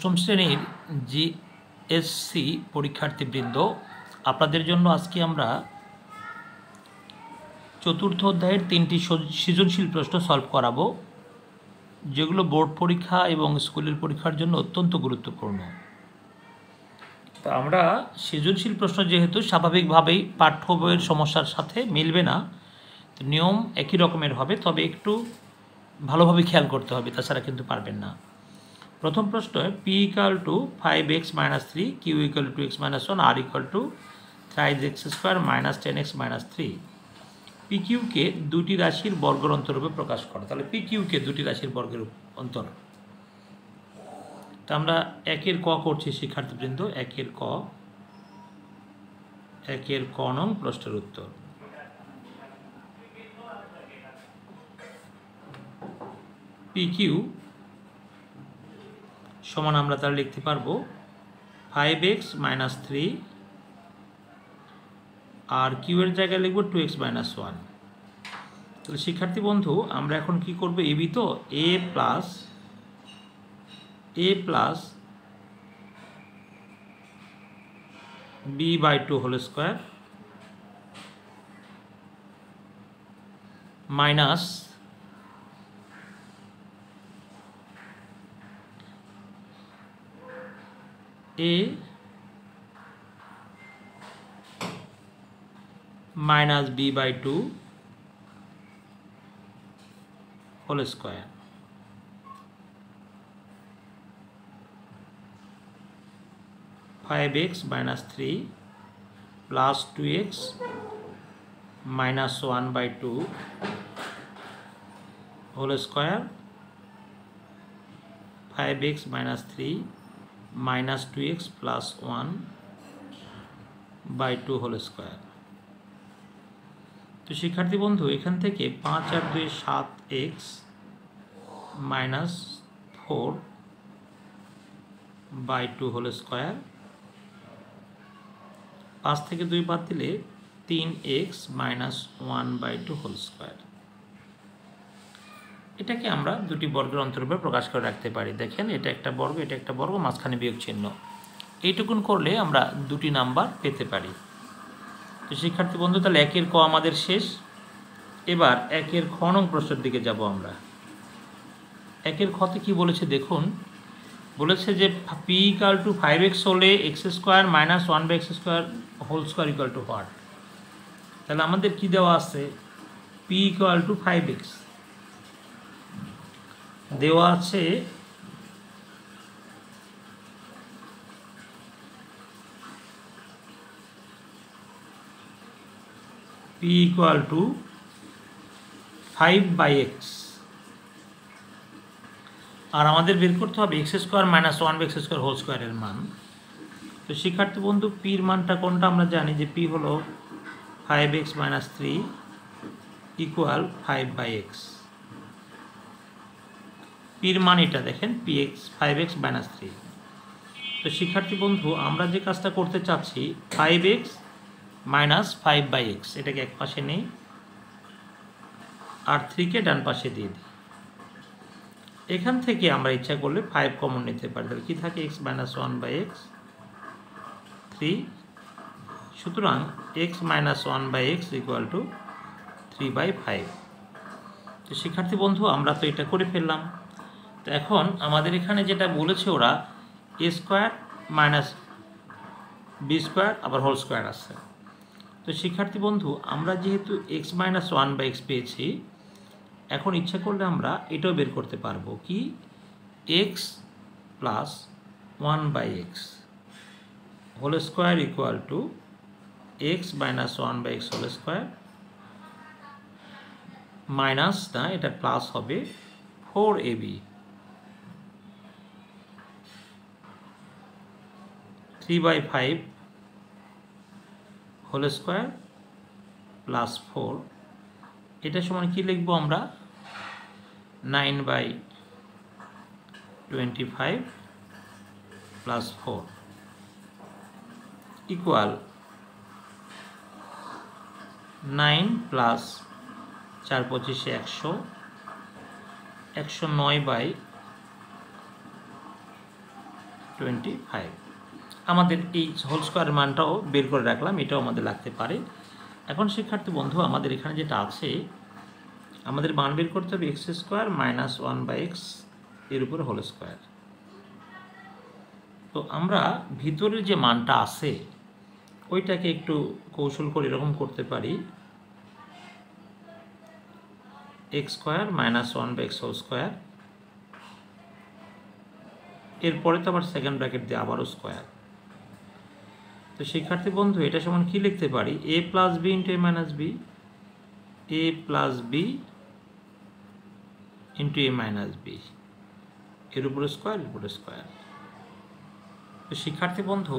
অষ্টম শ্রেণীর জিএসসি পরীক্ষার্থীবৃন্দ, আপনাদের জন্য আজকে আমরা চতুর্থ অধ্যায়ের 3টি সৃজনশীল প্রশ্ন সলভ করাবো, যেগুলো বোর্ড পরীক্ষা এবং স্কুলের পরীক্ষার জন্য অত্যন্ত গুরুত্বপূর্ণ। তো আমরা সৃজনশীল প্রশ্ন যেহেতু স্বাভাবিকভাবেই পাঠ্য বইয়ের সমস্যার সাথে মিলবে না, তো নিয়ম একই রকমের হবে, তবে একটু ভালোভাবে খেয়াল করতে হবে, তাছাড়া কিন্তু পারবেন না। প্রথম প্রশ্ন, P equal to 5x - 3, Q equal to x - 1, আর equal to 3x² - 10x - 3। P কিউকে দুটি রাশির বর্গের অন্তরূপে প্রকাশ করো। তাহলে পি কিউকে দুটি রাশির বর্গের অন্তর। তা আমরা একের ক করছি শিক্ষার্থীবৃন্দ, একের ক নং প্রশ্নের উত্তর। পি কিউ সমান আমরা তাহলে লিখতে পারবো 5x - 3, আর কিউ এর জায়গায় লিখব 2x - 1। তাহলে শিক্ষার্থী বন্ধু, আমরা এখন কি করব? এবি তো a plus b/2 whole square minus a minus b/2 whole square. 5x - 3 plus 2x minus 1/2 whole square, 5x - 3 minus 2x plus 1/2 whole square। তো শিক্ষার্থী বন্ধু, এখান থেকে 5 আর 2 7x minus 4/2 হোল স্কোয়ার, 5 থেকে 2 বাদ দিলে 3x minus 1/2 হোল স্কোয়ার। এটাকে আমরা দুটি বর্গের অন্তরূপে প্রকাশ করে রাখতে পারি। দেখেন, এটা একটা বর্গ, এটা একটা বর্গ, মাঝখানে বিয়োগ চিহ্ন। এইটুকুন করলে আমরা দুটি নাম্বার পেতে পারি। তো শিক্ষার্থী বন্ধু, তাহলে একের ক আমাদের শেষ। এবার একের খ নং প্রশ্নের দিকে যাব আমরা। একের খতে কি বলেছে দেখুন, বলেছে যে পি ইকাল টু 5x হলে x² - 1/x² whole square equal to what? তাহলে আমাদের কি দেওয়া আছে? পি ইকাল টু 5x দেওয়া আছে, পি ইকুয়াল টু 5/x, আর আমাদের বের করতে হবে x² - 1/x² হোল স্কোয়ারের মান। তো শিক্ষার্থী বন্ধু, পির মানটা কোনটা? আমরা জানি যে পি হলো 5x - 3 ইকুয়াল 5/x। পির মান এটা দেখেন,5x - 3। তো শিক্ষার্থী বন্ধু, আমরা যে কাজটা করতে চাচ্ছি 5x - 5/x, এটাকে এক পাশে নেই আর 3কে ডান পাশে দিয়ে দিই। এখান থেকে আমরা ইচ্ছা করলে 5 কমন নিতে পারি। তাহলে কি থাকে? x - 1/x 3। সুতরাং x - 1/x ইকুয়াল টু 3/5। তো শিক্ষার্থী বন্ধু, আমরা তো এটা করে ফেললাম। তো এখন আমাদের এখানে যেটা বলেছে ওরা a² - b² আবার হোল স্কোয়ার আছে। তো শিক্ষার্থী বন্ধু, আমরা যেহেতু x - 1/x পেয়েছি, এখন ইচ্ছা করলে আমরা এটাও বের করতে পারবো। কি? x plus 1/x whole square equal to x - 1/x whole square minus, না এটা প্লাস হবে, 4ab 3/5 হোল স্কোয়ার প্লাস 4। এটা সমান কি লিখবো আমরা? 9/25 প্লাস 4 ইকুয়াল 9 প্লাস 4 25 100, 109 25। আমাদের এই হোল স্কোয়ারের মানটাও বের করে রাখলাম, এটাও আমাদের লাগতে পারে। এখন শিক্ষার্থী বন্ধু আমাদের এখানে যেটা আছে, আমাদের মান বের করতে হবে এক্স স্কোয়ার মাইনাস 1/x এর উপরে হোল স্কোয়ার। তো আমরা ভিতরের যে মানটা আছে ওইটাকে একটু কৌশল করে এরকম করতে পারি, x square minus 1/x whole square, এরপরে তো আবার সেকেন্ড ব্র্যাকেট দিয়ে আবারও স্কোয়ার। তো শিক্ষার্থী বন্ধু এটা সমান কি লিখতে পারি, a plus B into a minus B, a plus B into a minus B, এর উপরে স্কোয়ার, এর উপরে স্কোয়ার। তো শিক্ষার্থী বন্ধু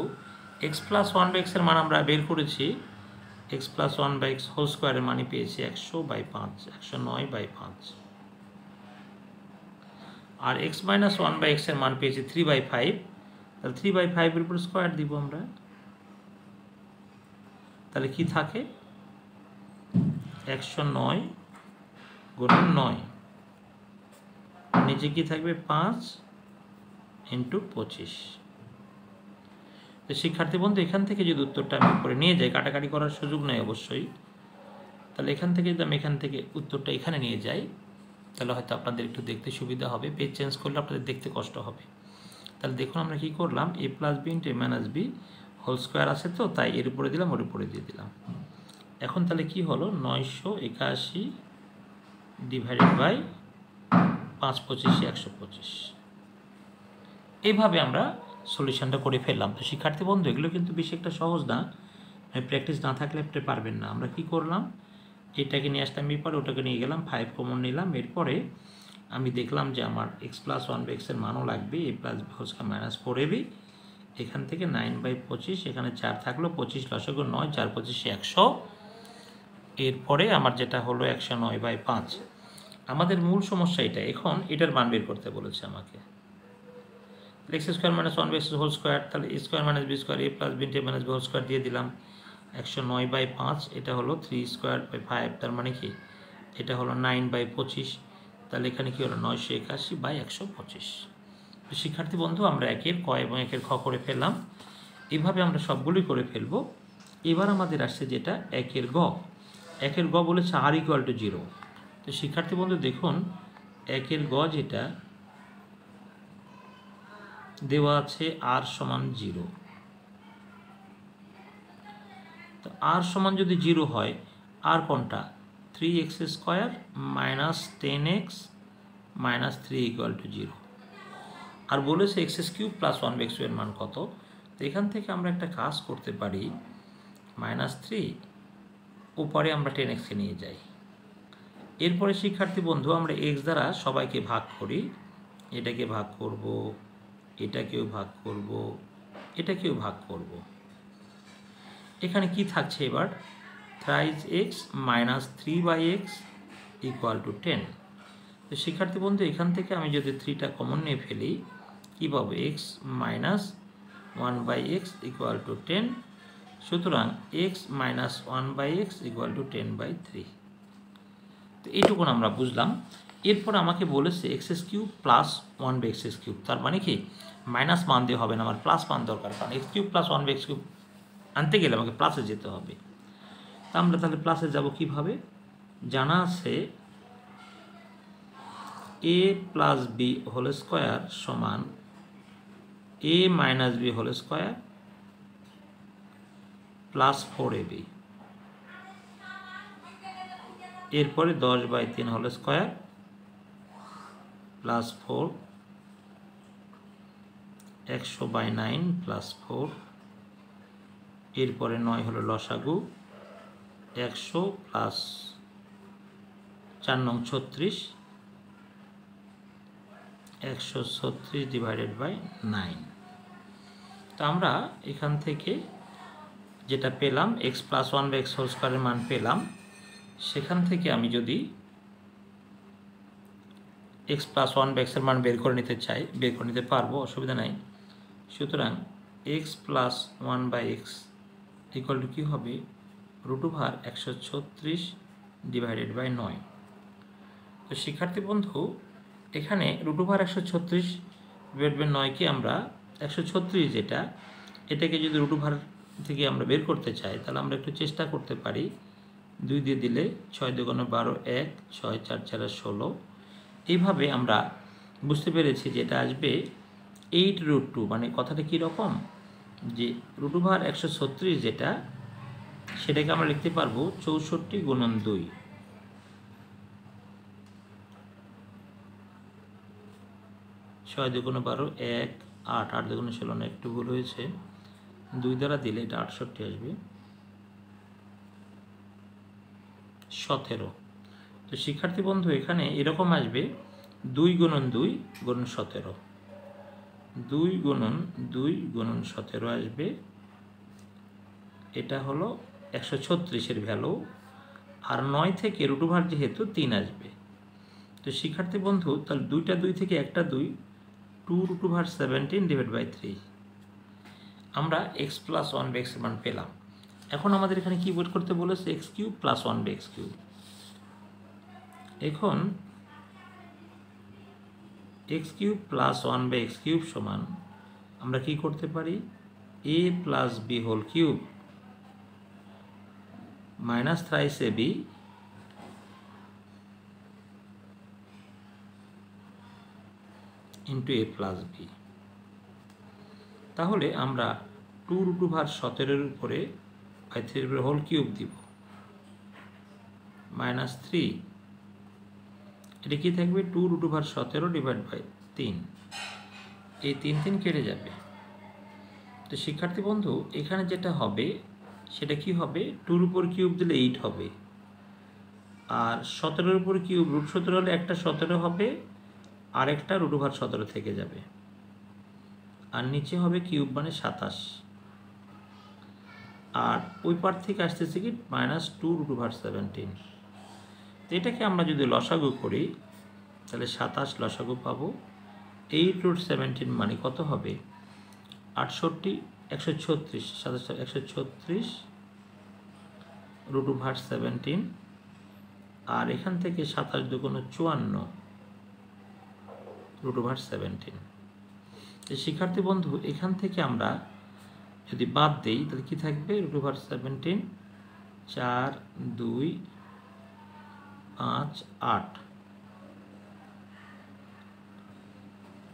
এক্স প্লাস 1/x এর মান আমরা বের করেছি, এক্স প্লাস 1/x হোল স্কোয়ারের মানই পেয়েছি 100/5, 109/5। আর এক্স মাইনাস 1/x এর মান পেয়েছি 3/5, তাহলে 3/5 এর উপর স্কোয়ার দিব আমরা, তাহলে কি থাকে 109 গুণন 9, নিচে কি থাকবে 5 ইন্টু 25। তো শিক্ষার্থী বন্ধু এখান থেকে যদি উত্তরটা আমি করে নিয়ে যাই, কাটাকাটি করার সুযোগ নেই অবশ্যই, তাহলে এখান থেকে যদি আমি এখান থেকে উত্তরটা এখানে নিয়ে যাই তাহলে হয়তো আপনাদের একটু দেখতে সুবিধা হবে, পেজ চেঞ্জ করলে আপনাদের দেখতে কষ্ট হবে। তাহলে দেখুন আমরা কি করলাম, a plus B into a minus B whole square আছে, তো তাই এর উপরে দিলাম, ওর উপরে দিয়ে দিলাম। এখন তাহলে কি হলো 981 ডিভাইডেড বাই 5 25 125। এইভাবে আমরা সলিউশনটা করে ফেললাম। তো শিক্ষার্থী বন্ধু এগুলো কিন্তু বেশি একটা সহজ না, প্র্যাকটিস না থাকলে আপনি পারবেন না। আমরা কি করলাম, এটাকে নিয়ে আসলাম এরপরে, ওটাকে নিয়ে গেলাম, 5 কমন নিলাম, এরপরে আমি দেখলাম যে আমার এক্স প্লাস 1/x এর মানও লাগবে, a plus B whole square minus 4ab, এখান থেকে 9/25, এখানে 4 থাকলো, 25 লসাগু 9, 4 25 100, এরপরে আমার যেটা হলো 109/5। আমাদের মূল সমস্যা এটা, এখন এটার মান বের করতে বলেছে আমাকে, x square minus 1/x whole square, তাহলে a square minus B square, a plus B into a minus B whole square দিয়ে দিলাম, 109/5, এটা হলো 3 স্কোয়ার বাই 5, তার মানে কি এটা হলো 9/25, তাহলে এখানে কি হলো 981/125। তো শিক্ষার্থী বন্ধু আমরা একের ক এবং একের খ করে ফেললাম, এইভাবে আমরা সবগুলোই করে ফেলবো। এবার আমাদের আসছে যেটা একের গ, একের গ বলেছে r = 0। তো শিক্ষার্থী বন্ধু দেখুন একের গ যেটা দেওয়া আছে r সমান 0, তো r সমান যদি 0 হয়, r কোনটা 3x square minus 10x minus 3 = 0, আর বলেছে x³ প্লাস 1/x এর মান কত। তো এখান থেকে আমরা একটা কাজ করতে পারি, -3 উপরে আমরা 10x-কে নিয়ে যাই, এরপরে শিক্ষার্থী বন্ধু আমরা x দ্বারা সবাইকে ভাগ করি, এটাকে ভাগ করব, এটাকেও ভাগ করব, এটাকেও ভাগ করব। এখানে কি থাকছে এবার 3x মাইনাস 3/x = 10। তো শিক্ষার্থী বন্ধু এখান থেকে আমি যদি 3টা কমন নিয়ে ফেলি কী পাবো, x মাইনাস 1/x = 10, সুতরাং x মাইনাস 1/x = 10/3। তো এইটুকুন আমরা বুঝলাম। এরপর আমাকে বলেছে x³ প্লাস 1/x³, তার মানে কি মাইনাস মান দিয়ে হবে না, আমার প্লাস মান দরকার, কারণ x³ প্লাস 1/x³ আনতে গেলে আমাকে প্লাসে যেতে হবে। তা আমরা তাহলে প্লাসে যাব কিভাবে, জানা আছে a plus B whole square সমান a minus B whole square plus 4ab, এরপরে 10/3 হোল স্কোয়ার প্লাস 4, 100/9 প্লাস 4, এরপরে 9 হলো লসাগু, 100 প্লাস 4 নং 36, 136 ডিভাইডেড বাই 9। তো আমরা এখান থেকে যেটা পেলাম x প্লাস 1/x হোল স্কোয়ারের মান পেলাম, সেখান থেকে আমি যদি x প্লাস 1/x এর মান বের করে নিতে চাই, বের করে নিতে পারবো, অসুবিধা নাই। সুতরাং x প্লাস 1/x = কী হবে, √136 ডিভাইডেড বাই 9। তো শিক্ষার্থী বন্ধু এখানে √136 ডিভাইডেড বাই 9কে আমরা 136 যেটা, এটাকে যদি রুট ওভার থেকে আমরা বের করতে চাই তাহলে আমরা একটু চেষ্টা করতে পারি। 2 দিয়ে দিলে 6 দুগুণে 12, 1, 6 4 4 16। এইভাবে আমরা বুঝতে পেরেছি যে এটা আসবে 8√2। মানে কথাটা কীরকম, যে রুট ওভার 136 যেটা, সেটাকে আমরা লিখতে পারবো 64 গুণন 2। 6 দুগুণে 12, 1, 8, 8 দুগুণে 16 না, একটু ভুল হয়েছে, 2 দ্বারা দিলে এটা 68 আসবে, 17। তো শিক্ষার্থী বন্ধু এখানে এরকম আসবে 2 গুণন 2 গুণন 17, 2 গুণন 2 গুণন 17 আসবে। এটা হলো 136-এর ভ্যালু। আর 9 থেকে রুট ওভার যেহেতু 3 আসবে, তো শিক্ষার্থী বন্ধু তাহলে 2টা 2 থেকে একটা 2, 2 রুট ওভার 17 ডিভাইড বাই 3। আমরা x প্লাস 1/x এর মান পেলাম। এখন আমাদের এখানে কি বের করতে বলেছে, x cube plus 1/x cube. এখন x cube plus 1/x cube সমান আমরা কি করতে পারি, a plus b whole cube minus thrice ab into a plus b। তাহলে আমরা 2 রুট ওভার 17-এর উপরে বাই 3 এর হোল কিউব দিব, মাইনাস 3। এটা কি থাকবে, 2 রুট ওভার 17 ডিভাইড বাই 3। এই 3 3 কেটে যাবে। তো শিক্ষার্থী বন্ধু এখানে যেটা হবে সেটা কি হবে, 2-র উপর কিউব দিলে 8 হবে, আর 17-এর উপর কিউব রুট 17 হলে একটা 17 হবে, আর একটা রুট ওভার 17 থেকে যাবে, আর নিচে হবে কিউব মানে 27। আর ওই পার থেকে আসতেছে কি মাইনাস 2 রুট ওভার 17। তো এটাকে আমরা যদি লসাগু করি তাহলে 27 লসাগু পাবো। 8 রুট 17 মানে কত হবে, 68, 136, 136 রুট ওভার 17। আর এখান থেকে 27 দুগুণ 54 রুট ওভার 17। শিক্ষার্থী বন্ধু এখান থেকে আমরা যদি বাদ দেই তাহলে কি থাকবে, রুট ওভার 17, 4, 2, 5, 8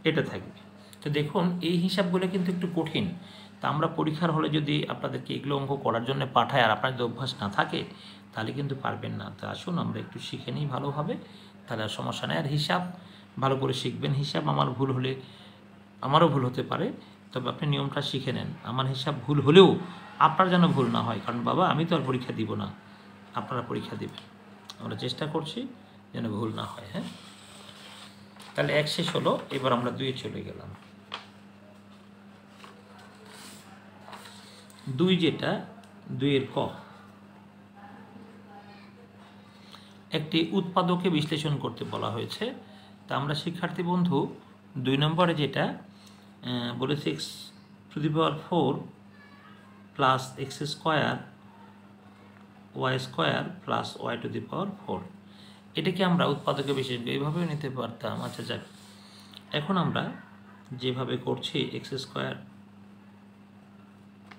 এটা থাকবে। তো দেখুন এই হিসাবগুলো কিন্তু একটু কঠিন। তা আমরা পরীক্ষার হলে যদি আপনাদেরকে এগুলো অঙ্ক করার জন্য পাঠাই আর আপনার যদি অভ্যাস না থাকে তাহলে কিন্তু পারবেন না। তো আসুন আমরা একটু শিখে নিই ভালোভাবে, তাহলে আর সমস্যা নেই। আর হিসাব ভালো করে শিখবেন। হিসাব আমার ভুল হলে আমারও ভুল হতে পারে, তবে আপনি নিয়মটা শিখে নেন। আমার হিসাব ভুল হলেও আপনার যেন ভুল না হয়, কারণ বাবা আমি তো আর পরীক্ষা দিব না, আপনারা পরীক্ষা দেবেন। আমরা চেষ্টা করছি যেন ভুল না হয়। হ্যাঁ, তাহলে 1 শেষ হলো, এবার আমরা 2-এ চলে গেলাম। 2 যেটা, 2-এর ক, একটি উৎপাদকে বিশ্লেষণ করতে বলা হয়েছে। তা আমরা শিক্ষার্থী বন্ধু 2 নম্বরে যেটা বলেছে x⁴ plus x² y² plus y⁴, এটাকে আমরা উৎপাদকে বিশেষ এইভাবেও নিতে পারতাম। আচ্ছা যাক, এখন আমরা যেভাবে করছি x²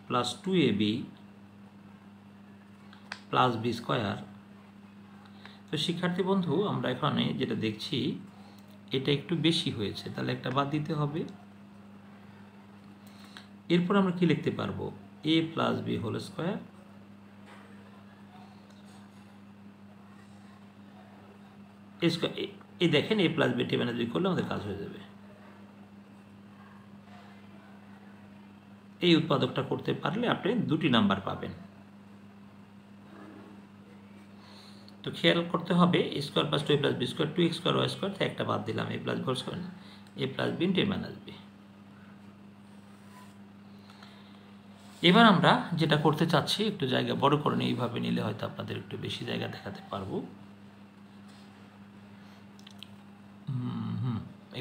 plus 2ab plus b²। তো শিক্ষার্থী বন্ধু আমরা এখানে যেটা দেখছি এটা একটু বেশি হয়েছে, তাহলে একটা বাদ দিতে হবে। এরপর আমরা কি লিখতে পারবো, a plus b whole square এই দেখেন a প্লাস b টেবিলে যদি করলে আমাদের কাজ হয়ে যাবে। এই উৎপাদকটা করতে পারলে আপনি 2টি নাম্বার পাবেন। তো খেয়াল করতে হবে a² plus 2a plus b² 2x² y² থেকে একটা বাদ দিলাম, a plus b whole square, a plus b into a minus b। এবার আমরা যেটা করতে চাচ্ছি একটু জায়গা বড় করে নিয়ে এইভাবে নিলে হয়তো আপনাদের একটু বেশি জায়গা দেখাতে পারবো।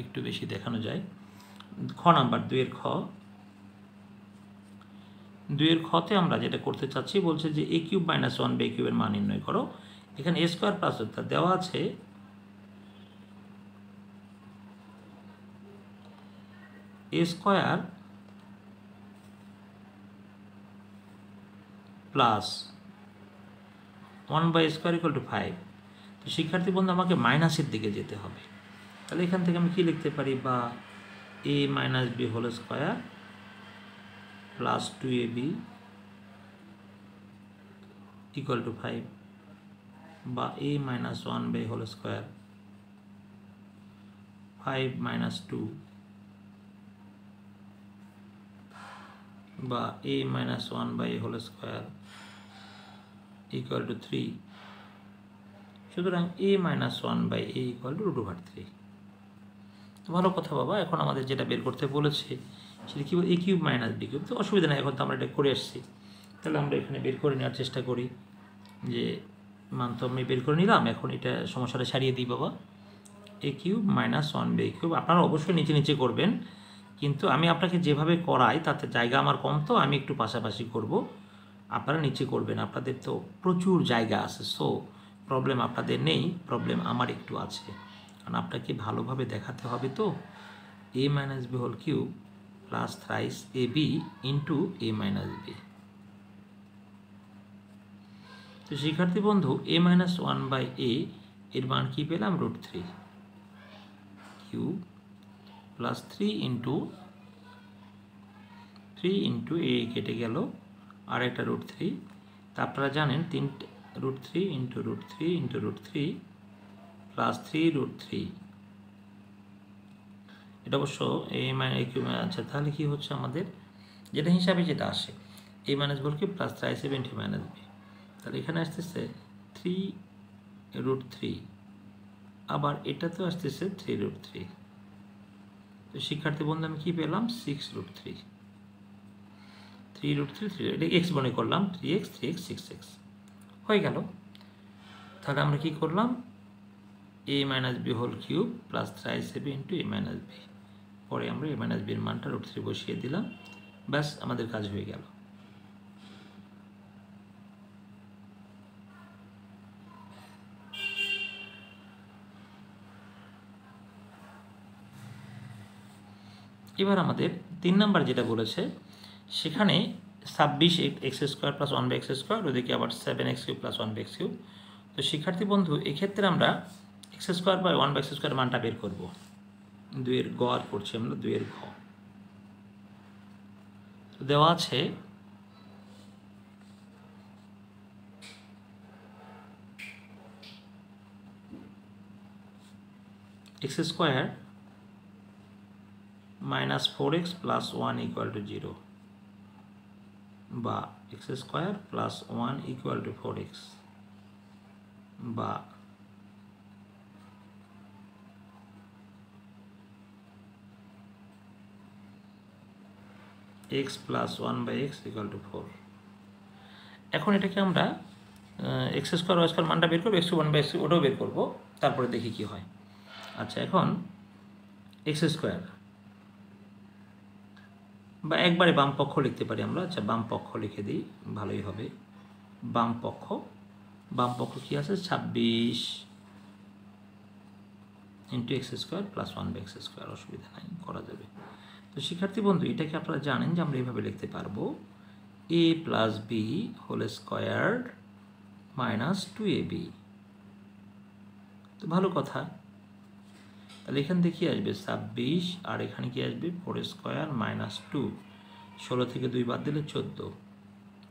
একটু বেশি দেখানো যায়। খ নাম্বার 2-এর খ, 2-এর খতে আমরা যেটা করতে চাচ্ছি বলছে যে a³ মাইনাস 1/a³ এর মান নির্ণয় করো। এখানে a² প্লাস দেওয়া আছে a² প্লাস 1/² ইকুয়াল টু 5। তো শিক্ষার্থী বন্ধু আমাকে মাইনাসের দিকে যেতে হবে। তাহলে এখান থেকে আমি কি লিখতে পারি, বা a minus B whole square plus 2ab equal to 5, বা a minus 1 whole square 5 minus 2, বা a minus 1 whole square equal to 3। সুতরাং a মাইনাস 1 ইকুয়াল টু √3। তো ভালো কথা বাবা, এখন আমাদের যেটা বের করতে বলেছে সেটা কি, a cube minus B cube. তো অসুবিধা নেই, এখন তো আমরা এটা করে আসছি। তাহলে আমরা এখানে বের করে নেওয়ার চেষ্টা করি, যে মান তো আমি বের করে নিলাম, এখন এটা সমস্যাটা সারিয়ে দিই বাবা। a কিউব মাইনাস 1 কিউব, আপনারা অবশ্যই নিচে নিচে করবেন, কিন্তু আমি আপনাকে যেভাবে করাই তাতে জায়গা আমার কম, তো আমি একটু পাশাপাশি করব, আপনারা নিচে করবেন। আপনাদের তো প্রচুর জায়গা আছে, সো প্রবলেম আপনাদের নেই, প্রবলেম আমার একটু আছে, কারণ আপনাকে ভালোভাবে দেখাতে হবে। তো a minus B whole cube plus thrice A B into a minus B. তো শিক্ষার্থী বন্ধু a মাইনাস 1/a এর মান কি পেলাম, √3 কিউব প্লাস 3 ইন্টু a কেটে গেল, আর একটা √3। তা আপনারা জানেন 3 √3 ইন্টু √3 প্লাস 3 এটা অবশ্য a মাইনাস কিউব। আচ্ছা, তাহলে কি হচ্ছে আমাদের যেটা হিসাবে যেটা আসে, a মাইনাস বল কি প্লাস 3 মাইনাস বি। তাহলে এখানে আসতেছে 3 আবার এটাতেও আসতেছে 3 তো শিক্ষার্থী বন্ধু আমি কি পেলাম, 6 এটা এক্স মনে করলাম, 3x 6x হয়ে গেল। তাহলে আমরা কি করলাম, a minus B whole cube plus 3ab into a minus B, পরে আমরা a মাইনাস বির মানটা √3 বসিয়ে দিলাম, ব্যাস আমাদের কাজ হয়ে গেল। এবার আমাদের 3 নাম্বার যেটা বলেছে, সেখানে 26x² প্লাস 1/x², ওদিকে আবার 7x³ প্লাস 1/x³। তো শিক্ষার্থী বন্ধু এক্ষেত্রে আমরা x² বাই 1/x² মানটা বের করবো। 2 এর গ আর করছি আমরা, 2 এর ঘ। তো দেওয়া আছে x² minus 4x plus 1 equal to 0, বা x² plus 1 equal to 4x, বা x plus 1/x equal to 4। এখন এটাকে আমরা x² y² মানটা বের করবো, x³ 1/x ওটাও বের করবো, তারপরে দেখি কি হয়। আচ্ছা, এখন x² বা একবারে বাম পক্ষ লিখতে পারি আমরা। আচ্ছা, বাম পক্ষ লিখে দিই, ভালোই হবে। বাম পক্ষ কি আছে, 26 ইন্টু x² প্লাস 1/x², অসুবিধা নাই, করা যাবে। তো শিক্ষার্থী বন্ধু এটাকে আপনারা জানেন যে আমরা এইভাবে লিখতে পারবো, a plus B whole squared minus 2ab। তো ভালো কথা, তাহলে এখান থেকে কি আসবে, 26, আর এখানে কি আসবে 4² মাইনাস 2, 16 থেকে 2 বাদ দিলে 14,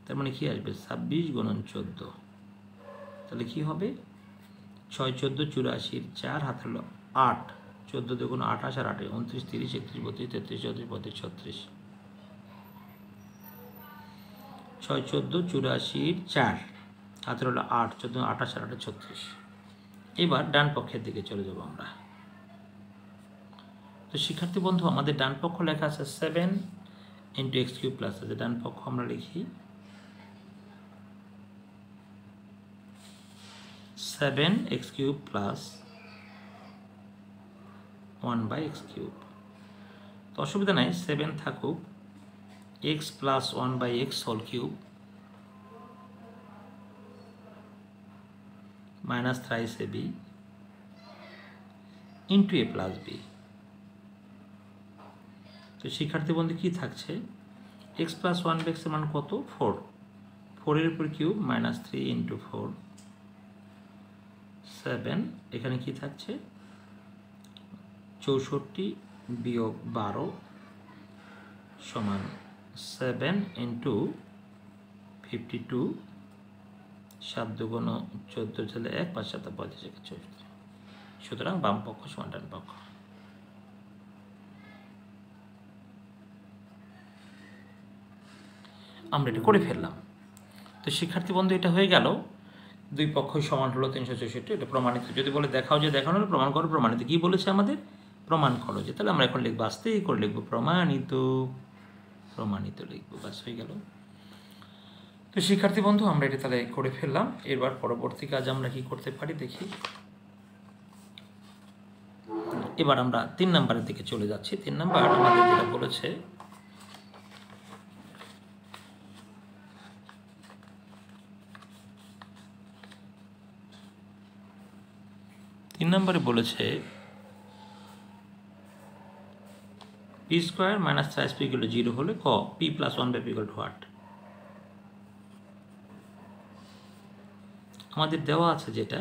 তার মানে কি আসবে 26 গুণন 14। তাহলে কি হবে, 6 14 84, 4 হাতে হলো 8, 14 দুগুণ 28, আর 8 29 30 31 32 33 34 35 36। 6 14 84, 4 হাতের হলো 8, 14 28 আর 8 36। এবার ডান পক্ষের দিকে চলে যাব আমরা। তো শিক্ষার্থী বন্ধু আমাদের ডান পক্ষ লেখা আছে 7 ইন্টু x³ প্লাস আছে, ডান পক্ষ আমরা লিখি 7x³ প্লাস 1/x³। তো অসুবিধা নাই, 7 থাকুক, x plus 1/x whole cube minus thrice ab into a plus b। তো শিক্ষার্থী বন্ধু কি থাকছে, x প্লাস 1/x এর মান কত, 4, 4 এর উপর কিউব মাইনাস 3 ইন্টু 4 7, এখানে কি থাকছে 64 বিয়োগ 12 সমান 7 ইন্টু 52, 7 দুগুণ 14 ছেলে 1, 5 7 35, 64। সুতরাং বাম পক্ষ সমান ডান পক্ষ। আমরা এটা করে ফেললাম। তো শিক্ষার্থী বন্ধু, এটা হয়ে গেল, দুই পক্ষই সমান হলো 364। এটা প্রমাণিত। যদি বলে দেখাও যে দেখানো হলো, প্রমাণ করো। প্রমাণিত কি বলেছে আমাদের? প্রমাণ করো। যে তাহলে আমরা এখন লিখবো, আস্তেই করে লিখবো, প্রমাণিত। প্রমাণিত লিখবো, বাস হয়ে গেল। তো শিক্ষার্থী বন্ধু, আমরা এটা তাহলে করে ফেললাম। এবার পরবর্তী কাজ আমরা কি করতে পারি দেখি। এবার আমরা 3 নম্বরের দিকে চলে যাচ্ছি। 3 নম্বর আমাদের যেটা বলেছে, বলেছে পি স্কোয়ার মাইনাস 3p = 0 হলে ক p + 1/p = হোয়াট? আমাদের দেওয়া আছে যেটা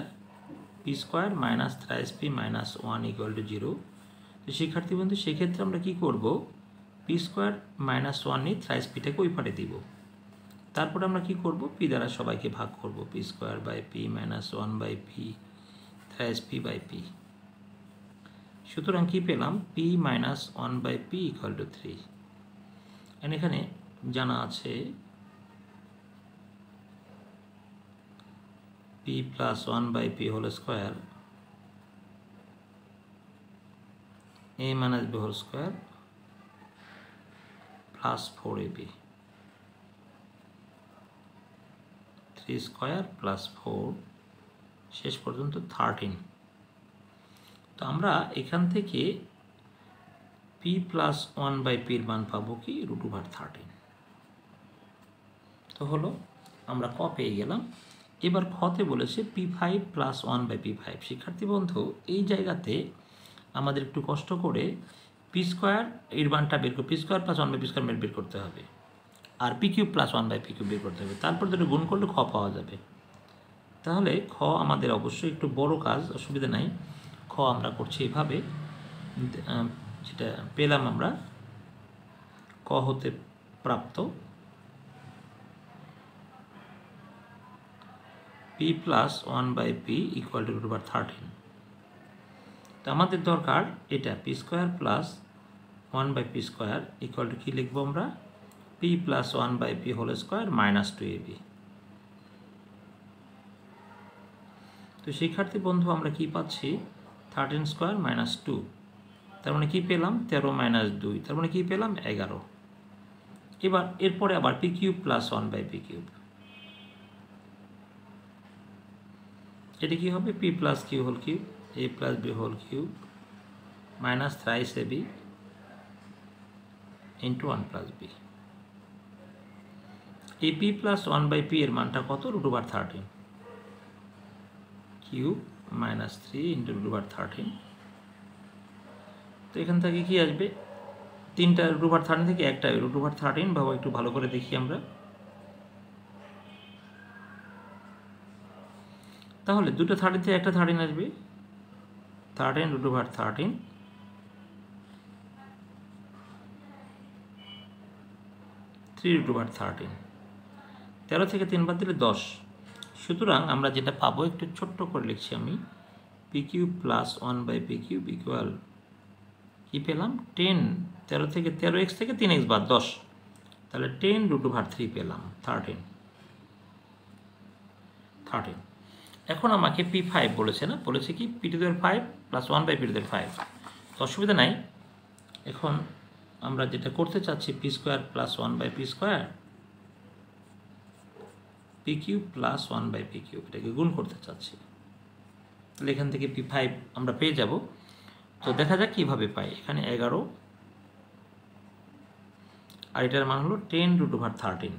P square minus 3p minus 1 = 0। তো শিক্ষার্থী বন্ধু, সেক্ষেত্রে আমরা কি করব, পি স্কোয়ার মাইনাস 1 নিয়ে 3pটাকে ওই পারে দিব। তারপরে আমরা কি করব, পি দ্বারা সবাইকে ভাগ করব, P square by P minus 1/p 3p/p। সুতরাং কি পেলাম, p মাইনাস 1/p = 3। এখানে জানা আছে p plus 1/p whole square a minus b whole square plus 4ab, 3 square plus 4 শেষ পর্যন্ত 13। তো আমরা এখান থেকে p plus 1/p এর মান পাবো কি, √13। তো হলো, আমরা ক পেয়ে গেলাম। এবার খতে বলেছে p5 plus 1/p5। শিক্ষার্থী বন্ধু, এই জায়গাতে আমাদের একটু কষ্ট করে পি স্কোয়ার এর মানটা বের করে, P square plus 1/p square বের করতে হবে, আর p cube plus 1/p cube বের করতে হবে। তারপর দুটো গুণ করলে খ পাওয়া যাবে। তাহলে খ আমাদের অবশ্যই একটু বড় কাজ, অসুবিধা নাই। খ আমরা করছি এভাবে, যেটা পেলাম আমরা ক হতে প্রাপ্ত p plus 1/p = √13। তো আমাদের দরকার এটা p square plus 1/p square = কি লিখবো আমরা, p plus 1/p whole square minus 2ab। তো শিক্ষার্থী বন্ধু, আমরা কি পাচ্ছি, 13 স্কোয়ার মাইনাস 2, তার মানে কি পেলাম 13 মাইনাস 2, তার মানে কি পেলাম 11। এবার এরপরে আবার p cube plus 1/p cube, এটা কি হবে, p plus q whole cube a plus b whole cube minus 3ab into 1 plus b। এই p প্লাস 1/p এর মানটা কত, √13 কিউব মাইনাস 3 ইন্টু √13। তো এখান থেকে কি আসবে, 3টা √13 থেকে একটা √13 ভাবো, একটু ভালো করে দেখি আমরা। তাহলে দুটো 13 থেকে একটা 13 আসবে, 13 √13 3√13, 13 থেকে 3 বাদ দিলে 10। সুতরাং আমরা যেটা পাবো, একটু ছোট্ট করে লিখছি আমি, p cube plus 1/p cube equal কি পেলাম, 10, 13 থেকে 13x থেকে 3x বাদ 10, তাহলে 10√3 পেলাম, 13। এখন আমাকে p5 বলেছে না, বলেছে কি p5 প্লাস 1/p5। তো অসুবিধা নাই। এখন আমরা যেটা করতে চাচ্ছি, p square plus 1/p square p cube plus 1/p cube, এটাকে গুণ করতে চাচ্ছি। তাহলে এখান থেকে p5 আমরা পেয়ে যাব। তো দেখা যাক কীভাবে পাই। এখানে 11 আর এটার মান হলো 10√13।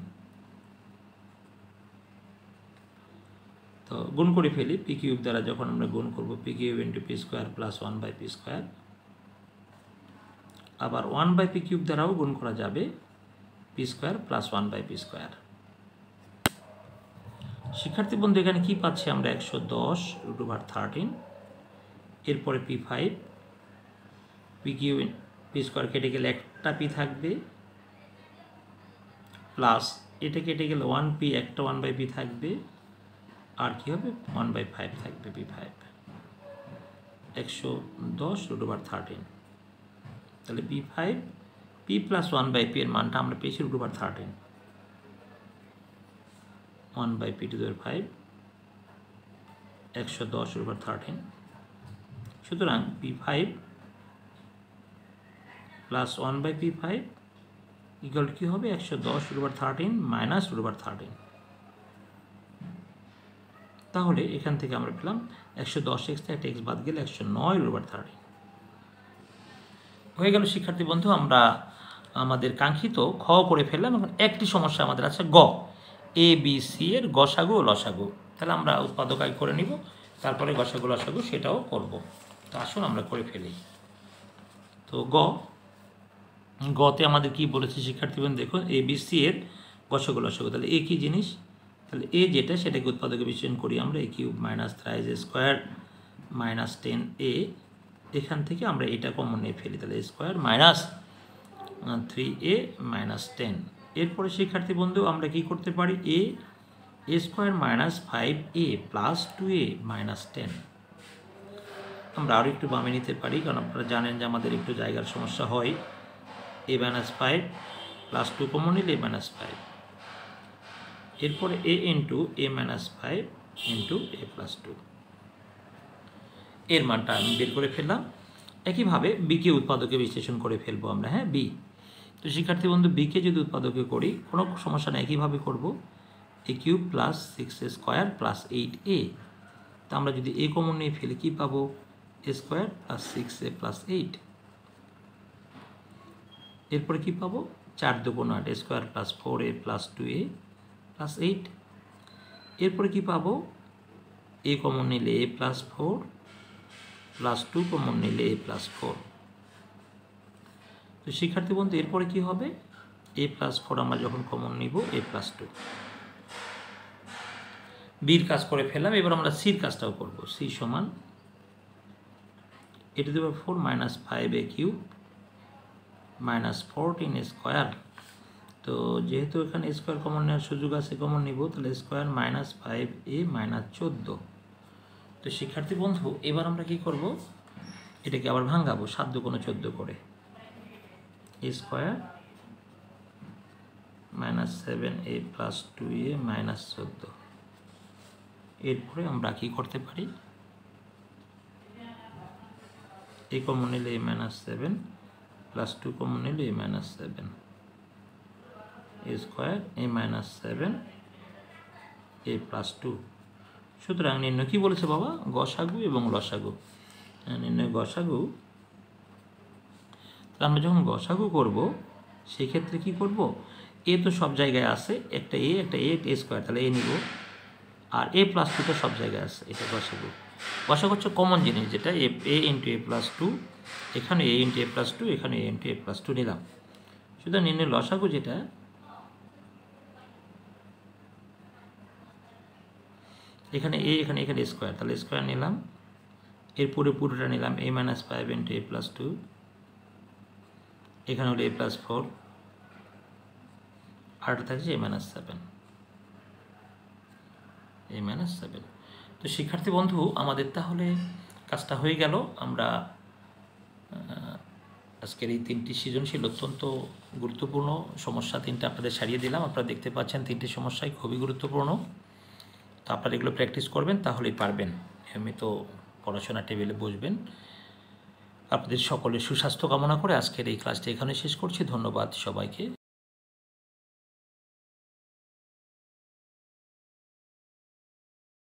তো গুণ করে ফেলি, p কিউব দ্বারা যখন আমরা গুণ করব, p cube into p square plus 1/p square, আবার 1/p কিউব দ্বারাও গুণ করা যাবে, p square plus 1/p square. শিক্ষার্থী বন্ধু এখানে কি পাচ্ছি আমরা 110√13, এরপরে P5, PQ P স্কোয়ার কেটে গেলে একটা P থাকবে, প্লাস এটা কেটে গেলে 1P, একটা 1/P থাকবে, আর কি হবে 1/5 থাকবে P5, 110√13। তাহলে P5 P প্লাস 1/P এর মানটা আমরা পেয়েছি √13, 1/P⁵, 110√13। সুতরাং P5 প্লাস 1/P5 ইকুয়াল কি হবে 110√13 মাইনাস √13। তাহলে এখান থেকে আমরা পেলাম 110x থেকে একটা x বাদ গেলে 109√13 হয়ে গেল। শিক্ষার্থী বন্ধু আমরা আমাদের কাঙ্ক্ষিত খ করে ফেললাম। এখন একটি সমস্যা আমাদের আছে গ, এ বি সি এর গসাগু ও লসাগু। তাহলে আমরা উৎপাদক আয় করে নিব, তারপরে গসাগু লসাগু সেটাও করব। তো আসুন আমরা করে ফেলি। তো গতে আমাদের কি বলেছে শিক্ষার্থী বন্ধু দেখুন, এ বি সি এর গসাগু লসাগু। তাহলে এ কি জিনিস, তাহলে এ যেটা সেটাকে উৎপাদকে বিশ্লেষণ করি আমরা, a³ minus 3a² minus 10a, এখান থেকে আমরা এটা কমন নিয়ে ফেলি, তাহলে a² মাইনাস 3a মাইনাস 10। এরপরে শিক্ষার্থী বন্ধু আমরা কি করতে পারি, a² minus 5a plus 2a minus 10। আমরা আরও একটু বামে নিতে পারি, কারণ আপনারা জানেন যে আমাদের একটু জায়গার সমস্যা হয়। a মাইনাস 5 প্লাস 2 কমন নিলে a মাইনাস 5, এরপরে a into a minus 5 into a plus 2, এর মানটা আমি বের করে ফেললাম। একইভাবে বিকে উৎপাদকে বিশ্লেষণ করে ফেলবো আমরা, হ্যাঁ বি। তো শিক্ষার্থী বন্ধু বিকে যদি উৎপাদকে করি কোনো সমস্যা নেই, একইভাবে করব, a³ plus 6a² plus 8a। তা আমরা যদি a কমন নিয়ে ফেলি কি পাবো, a² প্লাস 6a প্লাস 8। এরপরে কি পাবো, 4 2 8, a² plus 4a plus 2a plus 8। এরপরে কি পাবো, a কমন নিলে a প্লাস 4 প্লাস 2 কমন নিলে a প্লাস 4। তো শিক্ষার্থী বন্ধু এরপরে কি হবে, a প্লাস 4 আমরা যখন কমন নিব a প্লাস 2। বির কাজ করে ফেললাম, এবার আমরা সির কাজটাও করব। সি সমান a⁴ minus 5a³ minus 14a²। তো যেহেতু এখানে স্কোয়ার কমন নেওয়ার সুযোগ আছে, কমন নিব, তাহলে স্কোয়ার মাইনাস 5a মাইনাস 14। তো শিক্ষার্থী বন্ধু এবার আমরা কি করব, এটাকে আবার ভাঙাবো 7 2 14 করে, a² minus 7a plus 2a minus 14। এরপরে আমরা কি করতে পারি, a কমন নিলে a মাইনাস 7 প্লাস 2 কমন নিলে a minus 7, a² a minus 7 a plus 2। সুতরাং নির্ণয় কি বলেছে বাবা, গসাগু এবং লসাগু। নির্ণয় গসাগু, তাহলে আমরা যখন গসাগু করব সেক্ষেত্রে কি করব, এ তো সব জায়গায় আছে, একটা a একটা a², তাহলে a নিব, আর a প্লাস 2 তো সব জায়গায় আছে, এটা গসাগু। গসাগু হচ্ছে কমন জিনিস, যেটা a ইন্টু a প্লাস 2, এখানে a ইন্টু a প্লাস 2, এখানে a ইন্টু a প্লাস 2 নিলাম। সুতরাং নির্ণয় লসাগু যেটা, এখানে a এখানে a², তাহলে স্কোয়ার নিলাম, এর পুরোটা নিলাম a minus 5 into a plus 2, এখানে হলো a প্লাস 4, আরটা থাকছে a মাইনাস 7, a মাইনাস 7। তো শিক্ষার্থী বন্ধু আমাদের তাহলে কাজটা হয়ে গেল। আমরা আজকের এই 3টি সৃজনশীল অত্যন্ত গুরুত্বপূর্ণ সমস্যা 3টা আপনাদের সারিয়ে দিলাম। আপনারা দেখতে পাচ্ছেন 3টি সমস্যাই খুবই গুরুত্বপূর্ণ। তো আপনারা এগুলো প্র্যাকটিস করবেন, তাহলেই পারবেন, নিয়মিত পড়াশোনা টেবিলে বসবেন। আপনাদের সকলের সুস্বাস্থ্য কামনা করে আজকের এই ক্লাসটি এখানে শেষ করছি। ধন্যবাদ সবাইকে।